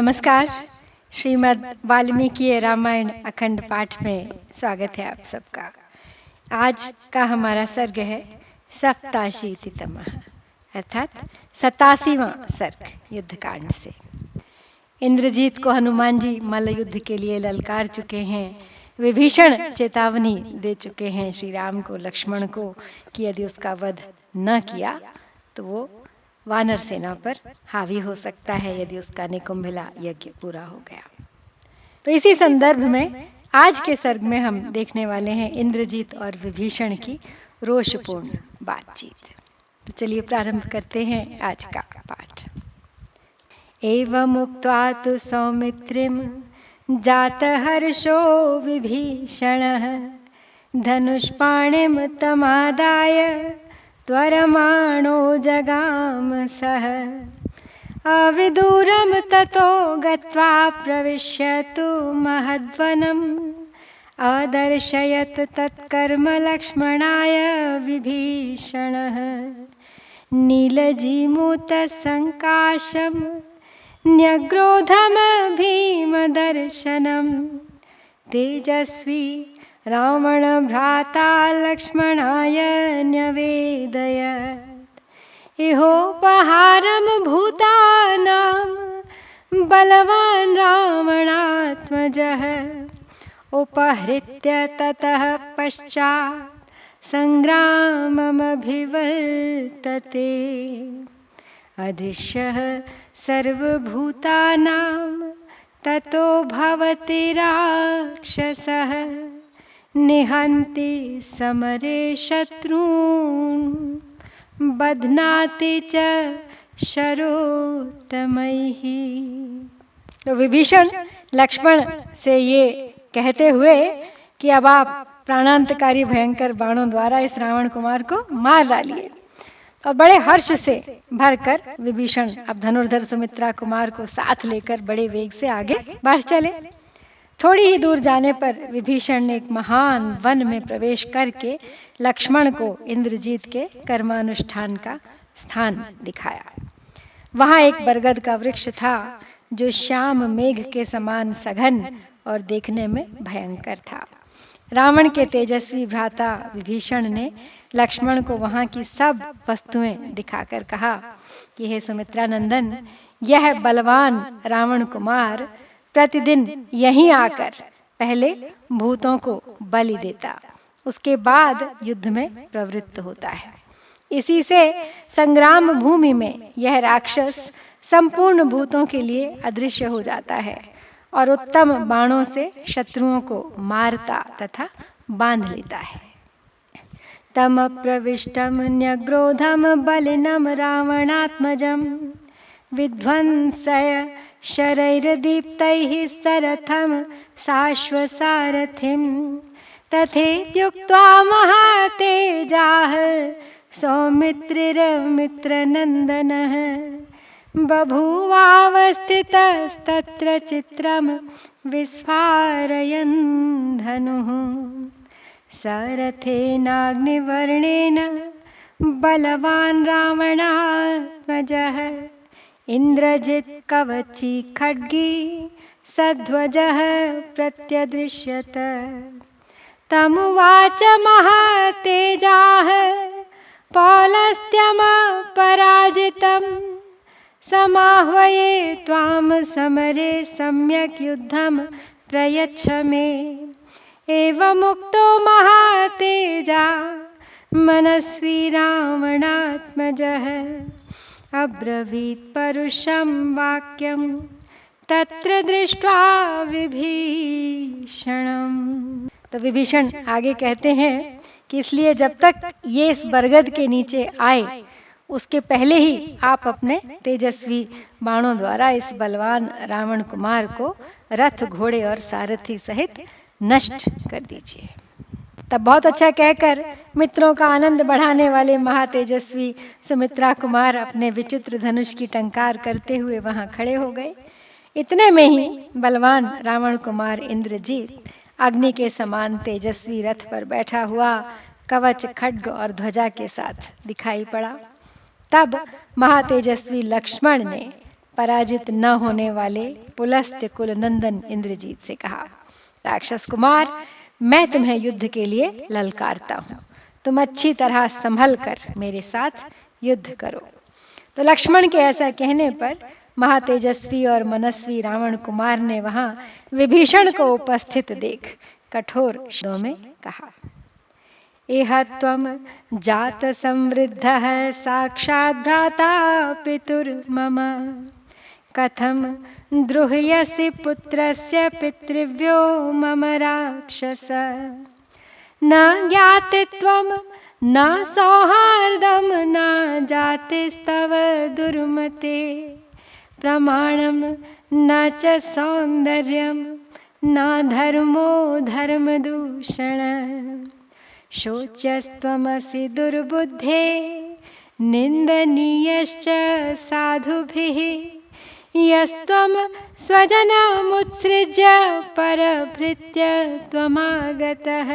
नमस्कार। श्रीमद् वाल्मीकि रामायण अखंड पाठ में स्वागत है आप सबका। आज का हमारा सर्ग है सप्ताशीतितमः अर्थात 87वां सर्ग युद्धकांड से। इंद्रजीत को हनुमान जी मल्ल युद्ध के लिए ललकार चुके हैं। विभीषण चेतावनी दे चुके हैं श्री राम को, लक्ष्मण को कि यदि उसका वध न किया तो वो वानर सेना पर हावी हो सकता है यदि उसका निकुंभिला यज्ञ पूरा हो गया। तो इसी संदर्भ में आज के सर्ग में हम देखने वाले हैं इंद्रजीत और विभीषण की रोषपूर्ण बातचीत। तो चलिए प्रारंभ करते हैं आज का पाठ। एवं उक्त्वा तु सौमित्रिं जातहर्षो विभीषणः धनुष्पाणिं तमादाय त्वरमाणो जगाम सः। अविदूरं ततो गत्वा प्रविश्य तु महद्वनम् अदर्शयत् तत्कर्म लक्ष्मणाय विभीषणः। नीलजीमूतसङ्काशं न्यग्रोधं भीमदर्शनं तेजस्वी रावण भ्राता लक्ष्मणाय न्यवेदयत्। इहोपहारं भूतानां बलवान् रावणात्मजः उपहृत्य ततः पश्चात् संग्राममभिवर्तते। अदृश्यः सर्वभूतानां ततो भवति राक्षसः निहन्ति समरे शत्रून् बध्नाति च शरोत्तमैः। तो विभीषण लक्ष्मण से ये कहते हुए कि अब आप प्राणांतकारी भयंकर बाणों द्वारा इस रावण कुमार को मार डालिए, और बड़े हर्ष से भरकर विभीषण अब धनुर्धर सुमित्रा कुमार को साथ लेकर बड़े वेग से आगे बढ़ चले। थोड़ी ही दूर जाने पर विभीषण ने एक महान वन में प्रवेश करके लक्ष्मण को इंद्रजीत के कर्मानुष्ठान का स्थान दिखाया। वहां एक बरगद का वृक्ष था जो श्याम मेघ के समान सघन और देखने में भयंकर था। रावण के तेजस्वी भ्राता विभीषण ने लक्ष्मण को वहां की सब वस्तुएं दिखाकर कहा कि हे सुमित्रा नंदन, यह बलवान रावण कुमार प्रतिदिन यहीं आकर पहले भूतों को बलि देता, उसके बाद युद्ध में प्रवृत्त होता है। इसी से संग्राम भूमि में यह राक्षस संपूर्ण भूतों के लिए अदृश्य हो जाता है और उत्तम बाणों से शत्रुओं को मारता तथा बांध लेता है। तम प्रविष्टम न्यग्रोधम बलिनम रावणात्मजम विध्वंसय शरैर्दीप्तैः सरथं साश्वसारथिं तथेत्युक्त्वा महातेजाः सौमित्रिर्मित्रनन्दनः बभूवावस्थितस्तत्र चित्रं विस्फारयन् धनुः। सरथेनाग्निवर्णेन बलवान् रावणात्मजः इंद्रजित् कवची खड्गी सध्वजः प्रत्यदृश्यत। तमुवाच महातेजाः पौलस्त्यमपराजितं समाह्वये त्वां समरे सम्यक् युद्धं प्रयच्छ मे। एवमुक्तो महातेजा मनस्वी रावणात्मजः अब्रवीत् परुषं वाक्यं तत्र दृष्ट्वा विभीषणम्। तो विभीषण आगे कहते हैं कि इसलिए जब तक ये इस बरगद के नीचे आए उसके पहले ही आप अपने तेजस्वी बाणों द्वारा इस बलवान रावण कुमार को रथ घोड़े और सारथी सहित नष्ट कर दीजिए। तब बहुत अच्छा कहकर मित्रों का आनंद बढ़ाने वाले महातेजस्वी सुमित्रा कुमार अपने विचित्र धनुष की टंकार करते हुए वहां खड़े हो गए। इतने में ही बलवान रावण कुमार इंद्रजीत अग्नि के समान तेजस्वी रथ पर बैठा हुआ कवच खड्ग और ध्वजा के साथ दिखाई पड़ा। तब महातेजस्वी लक्ष्मण ने पराजित न होने वाले पुलस्त्य कुल नंदन इंद्रजीत से कहा, राक्षस कुमार, मैं तुम्हें युद्ध के लिए ललकारता हूँ, तुम अच्छी तरह संभल कर मेरे साथ युद्ध करो। तो लक्ष्मण के ऐसा कहने पर महातेजस्वी और मनस्वी रावण कुमार ने वहां विभीषण को उपस्थित देख कठोर शब्दों में कहा, इह त्वम जात संवृद्धः साक्षात् भ्राता पितुर्मम, कथम द्रुह्यसि पुत्रस्य पितृव्यो मम राक्षस, न ज्ञातित्वं न सौहार्दं न जातिस्तव दुर्मते, प्रमाणं न च सौन्दर्यं न धर्मो धर्मदूषण, शोच्यस्त्वमसि दुर्बुद्धे निन्दनीयश्च साधुभिः, यस्त्वं स्वजनमुत्सृज्य परभृत्य त्वमागतः,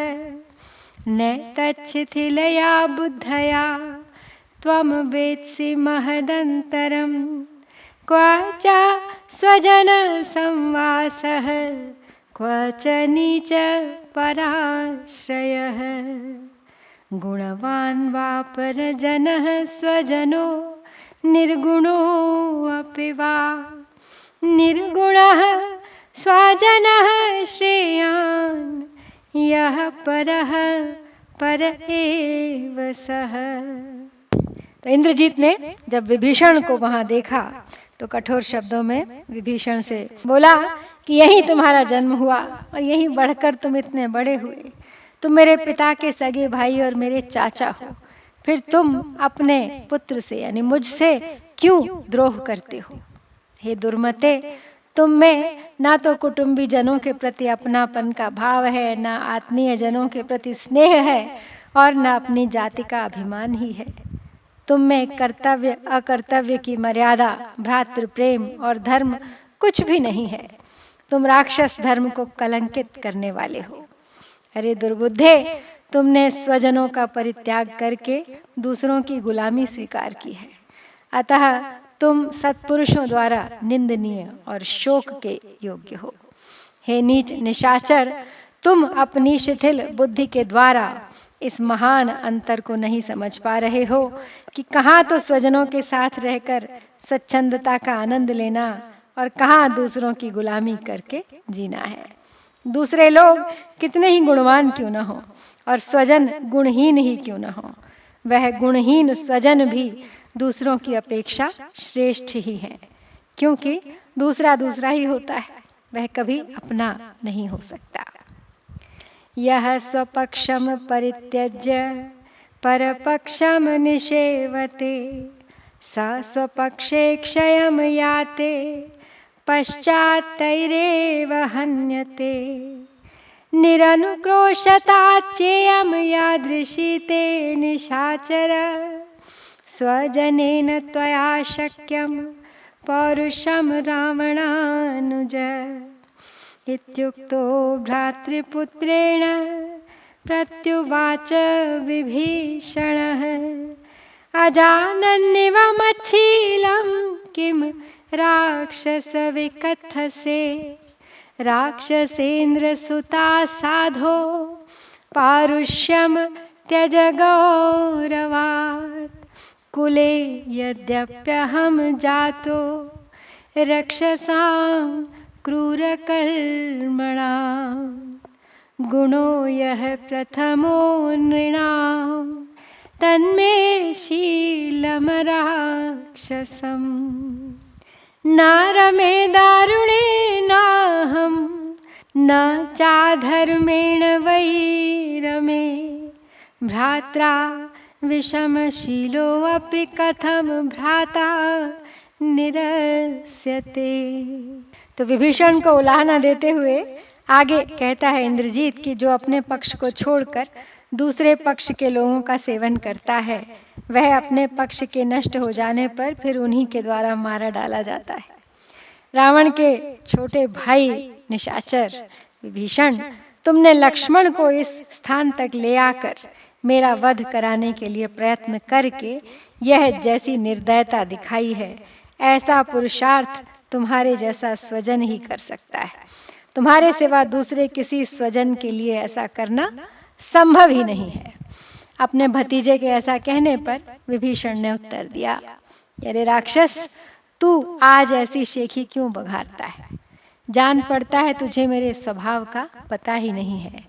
नैतच्छिथिलया बुद्धया त्वं वेत्सि महदन्तरं, क्व च स्वजनसंवासः क्व च नीच पराश्रयः, गुणवान् वा परजनः स्वजनो निर्गुणोऽपि वा, निर्गुणः स्वजनः श्रेयान् यः परः पर एव सः। तो इंद्रजीत ने जब विभीषण को वहां देखा तो कठोर शब्दों में विभीषण से बोला कि यही तुम्हारा जन्म हुआ और यही बढ़कर तुम इतने बड़े हुए, तुम मेरे पिता के सगे भाई और मेरे चाचा हो, फिर तुम अपने पुत्र से यानी मुझसे क्यों द्रोह करते हो। हे दुर्मते, तुम में ना तो कुटुंबी जनों के प्रति अपनापन का भाव है, ना आत्मीय जनों के प्रति स्नेह है और ना अपनी जाति का अभिमान ही है। तुम में कर्तव्य अकर्तव्य की मर्यादा, भ्रातृ प्रेम और धर्म कुछ भी नहीं है। तुम राक्षस धर्म को कलंकित करने वाले हो। अरे दुर्बुद्धे, तुमने स्वजनों का परित्याग करके दूसरों की गुलामी स्वीकार की है, अतः तुम सत्पुरुषों द्वारा निंदनीय और शोक के योग्य हो। हे नीच निशाचर, तुम अपनी शिथिल बुद्धि के द्वारा इस महान अंतर को नहीं समझ पा रहे हो कि कहाँ तो स्वजनों के साथ रहकर स्वच्छंदता का आनंद लेना और कहाँ दूसरों की गुलामी करके जीना है। दूसरे लोग कितने ही गुणवान क्यों न हो और स्वजन गुणहीन ही क्यों न हो, वह गुणहीन स्वजन भी दूसरों की अपेक्षा श्रेष्ठ ही है, क्योंकि दूसरा दूसरा ही होता है, वह कभी अपना नहीं हो सकता। यह स्वपक्षम परित्यज्य परपक्षम निषेवते, स स्वपक्षे क्षयम याते पश्चात्तैरेव हन्यते, निरनुक्रोशता चेयम यादृशी ते निशाचर, स्वजनेन त्वया शक्यं पौरुषं रावणानुज। इत्युक्तो भ्रातृपुत्रेण प्रत्युवाच विभीषणः, अजानन्निवमच्छीलं किं राक्षसविकथसे, राक्षसेन्द्रसुता साधो पारुष्यं त्यज गौरवात्, कुले यद्यप्यहं जातो रक्षसां क्रूरकर्मणां, गुणो यः प्रथमो नृणां तन्मे शीलं राक्षसम्। नारमे दारुणे नाहं न चाधर्मेण वैरमे, भ्रात्रा विषमशीलोऽपि कथम भ्राता निरस्यते। तो विभीषण को उलाहना देते हुए आगे कहता है इंद्रजीत कि जो अपने पक्ष को छोड़कर दूसरे पक्ष के लोगों का सेवन करता है, वह अपने पक्ष के नष्ट हो जाने पर फिर उन्हीं के द्वारा मारा डाला जाता है। रावण के छोटे भाई निशाचर विभीषण, तुमने लक्ष्मण को इस स्थान तक ले आकर मेरा वध कराने के लिए प्रयत्न करके यह जैसी निर्दयता दिखाई है, ऐसा पुरुषार्थ तुम्हारे जैसा स्वजन ही कर सकता है। तुम्हारे सिवा दूसरे किसी स्वजन के लिए ऐसा करना संभव ही नहीं है। अपने भतीजे के ऐसा कहने पर विभीषण ने उत्तर दिया, अरे राक्षस, तू आज ऐसी शेखी क्यों बघारता है? जान पड़ता है तुझे मेरे स्वभाव का पता ही नहीं है।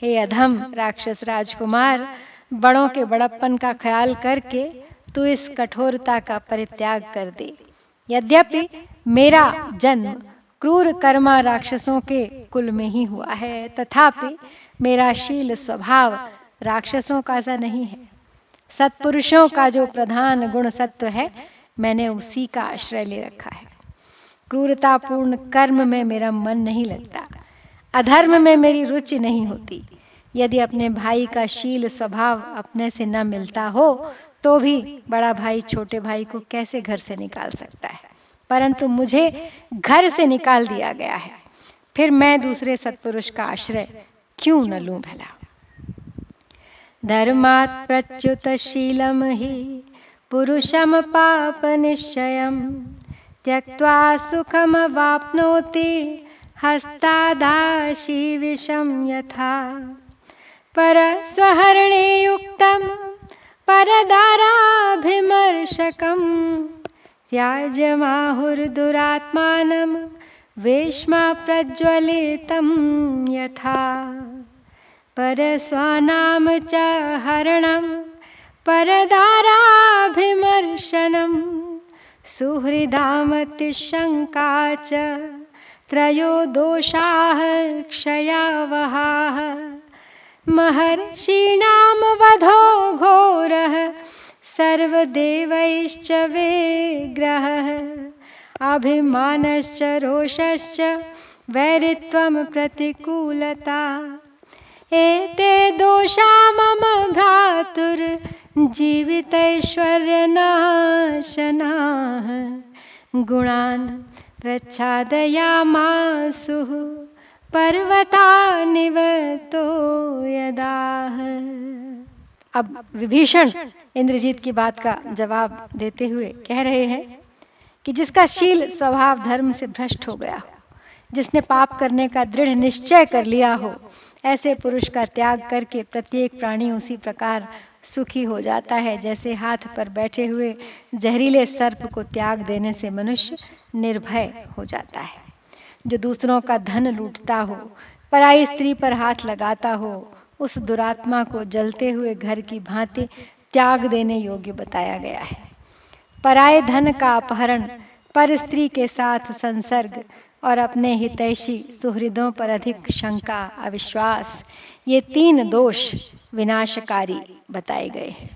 हे अधम राक्षस राजकुमार, बड़ों के बड़प्पन का ख्याल करके तू इस कठोरता का परित्याग कर दे। यद्यपि मेरा जन्म क्रूर कर्मा राक्षसों के कुल में ही हुआ है, तथापि मेरा शील स्वभाव राक्षसों का सा नहीं है। सत्पुरुषों का जो प्रधान गुण सत्व है, मैंने उसी का आश्रय ले रखा है। क्रूरतापूर्ण कर्म में मेरा मन नहीं लगता, अधर्म में मेरी रुचि नहीं होती। यदि अपने भाई का शील स्वभाव अपने से न मिलता हो तो भी बड़ा भाई छोटे भाई को कैसे घर से निकाल सकता है, परंतु मुझे घर से निकाल दिया गया है, फिर मैं दूसरे सत्पुरुष का आश्रय क्यों न लूं भला। धर्मात् प्रच्युत शीलम ही पुरुषम पाप निश्चयम त्यक्त्वा सुखम वाप्नोति हस्तादाशी विषम यथा पर स्वहरणे युक्तम परदाराभिमर्शकम त्याज्यमाहुर्दुरात्मानं वेश्मा प्रज्वलितं यथा परस्वानां च हरणं परदाराभिमर्शनं सुहृदामतिशङ्का च त्रयो दोषाः क्षयावहाः महर्षीणां वधो घोरः सर्वदेवैश्च विग्रहः अभिमानश्च रोषश्च वैरित्वं प्रतिकूलता एते दोषा मम भ्रातुर्जीवितैश्वर्यनाशनाः गुणान् प्रच्छादयामासुः पर्वतानिवतो यदाह। अब विभीषण इंद्रजीत की बात का जवाब देते हुए कह रहे हैं कि जिसका शील स्वभाव धर्म से भ्रष्ट हो गया हो, जिसने पाप करने का दृढ़ निश्चय कर लिया हो, ऐसे पुरुष का त्याग करके प्रत्येक प्राणी उसी प्रकार सुखी हो जाता है जैसे हाथ पर बैठे हुए जहरीले सर्प को त्याग देने से मनुष्य निर्भय हो जाता है। जो दूसरों का धन लूटता हो, पराई स्त्री पर हाथ लगाता हो, उस दुरात्मा को जलते हुए घर की भांति त्याग देने योग्य बताया गया है। पराये धन का अपहरण, पर स्त्री के साथ संसर्ग और अपने हितैषी सुहृदों पर अधिक शंका, अविश्वास, ये 3 दोष विनाशकारी बताए गए हैं।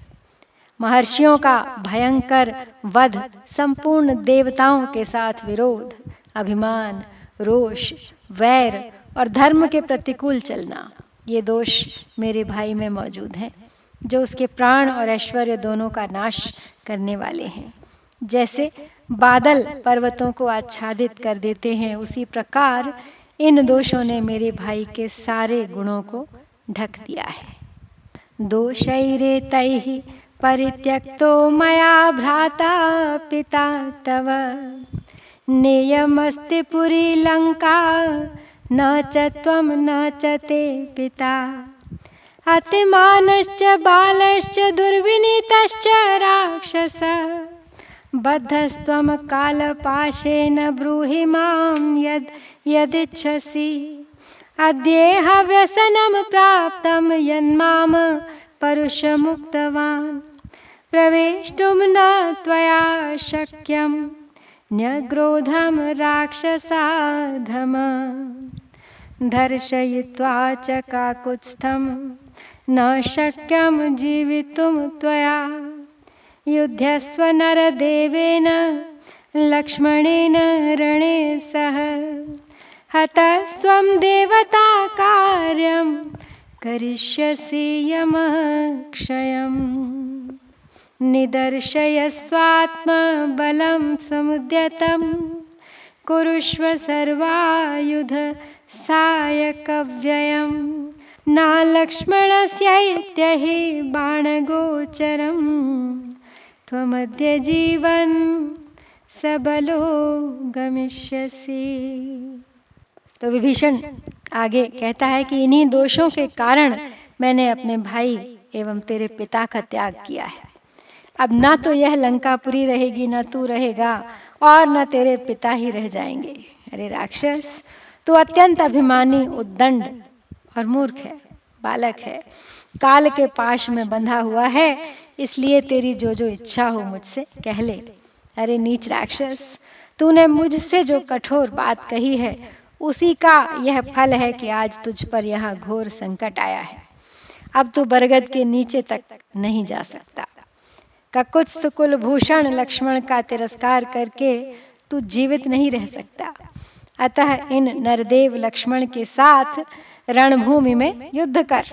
महर्षियों का भयंकर वध, संपूर्ण देवताओं के साथ विरोध, अभिमान, रोष, वैर और धर्म के प्रतिकूल चलना, ये दोष मेरे भाई में मौजूद हैं, जो उसके प्राण और ऐश्वर्य दोनों का नाश करने वाले हैं। जैसे बादल पर्वतों को आच्छादित कर देते हैं, उसी प्रकार इन दोषों ने मेरे भाई के सारे गुणों को ढक दिया है। दोषैरेतैः परित्यक्तो मया भ्राता पिता तव नेयमस्ति पुरी लंका न च त्वं न च ते पिता अतिमानश्च बालश्च दुर्विनीतश्च राक्षसः बद्धस्त्वं कालपाशेन ब्रूहि मां यदिच्छसि अद्येह व्यसनं प्राप्तं यन्मां परुषमुक्तवान् प्रवेष्टुं न त्वया शक्यं न्यग्रोधं राक्षसाधम दर्शयित्वा च काकुत्स्थं न शक्यं जीवितुं त्वया युध्यस्व नरदेवेन लक्ष्मणेन रणे सह हतस्त्वं देवता कार्यं करिष्यसि यमक्षयम् निदर्शयस्वात्मबलं समुद्यतं कुरुष्व सर्वायुध सायकव्ययं न लक्ष्मणस्यैत्य हि बाणगोचरं त्वमद्य जीवन् सबलो गमिष्यसि। तो विभीषण आगे कहता है कि इन्हीं दोषों के कारण मैंने अपने भाई एवं तेरे पिता का त्याग किया है। अब ना तो यह लंकापुरी रहेगी, न तू रहेगा, और न तेरे पिता ही रह जाएंगे। अरे राक्षस, तू अत्यंत अभिमानी, उद्दंड और मूर्ख है, बालक है, काल के पाश में बंधा हुआ है, इसलिए तेरी जो जो इच्छा हो मुझसे कह ले। अरे नीच राक्षस, तूने मुझसे जो कठोर बात कही है उसी का यह फल है कि आज तुझ पर यहाँ घोर संकट आया है। अब तू बरगद के नीचे तक नहीं जा सकता। ककुत्स्थ कुलभूषण लक्ष्मण का तिरस्कार करके तू जीवित नहीं रह सकता। अतः इन नरदेव लक्ष्मण के साथ रणभूमि में युद्ध कर।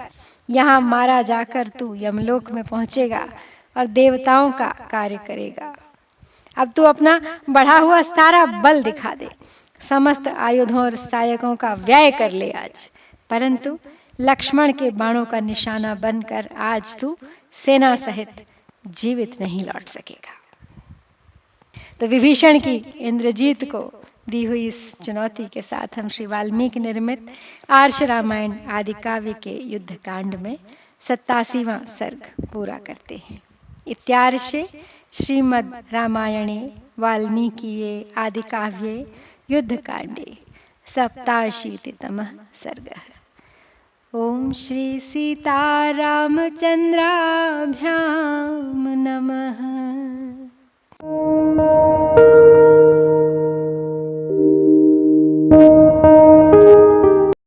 यहाँ मारा जाकर तू यमलोक में पहुंचेगा और देवताओं का कार्य करेगा। अब तू अपना बढ़ा हुआ सारा बल दिखा दे, समस्त आयुधों और सहायकों का व्यय कर ले आज, परंतु लक्ष्मण के बाणों का निशाना बनकर आज तू सेना सहित जीवित नहीं लौट सकेगा। तो विभीषण की इंद्रजीत को दी हुई इस चुनौती के साथ हम श्री वाल्मीकि निर्मित आर्ष रामायण आदि काव्य के युद्ध कांड में 87वां सर्ग पूरा करते हैं। इत्यार्षे श्रीमद् रामायणे वाल्मीकिये आदि काव्ये युद्ध कांडे 87तमः सर्गः। ओम श्री सीतारामचंद्राभ्यां नमः।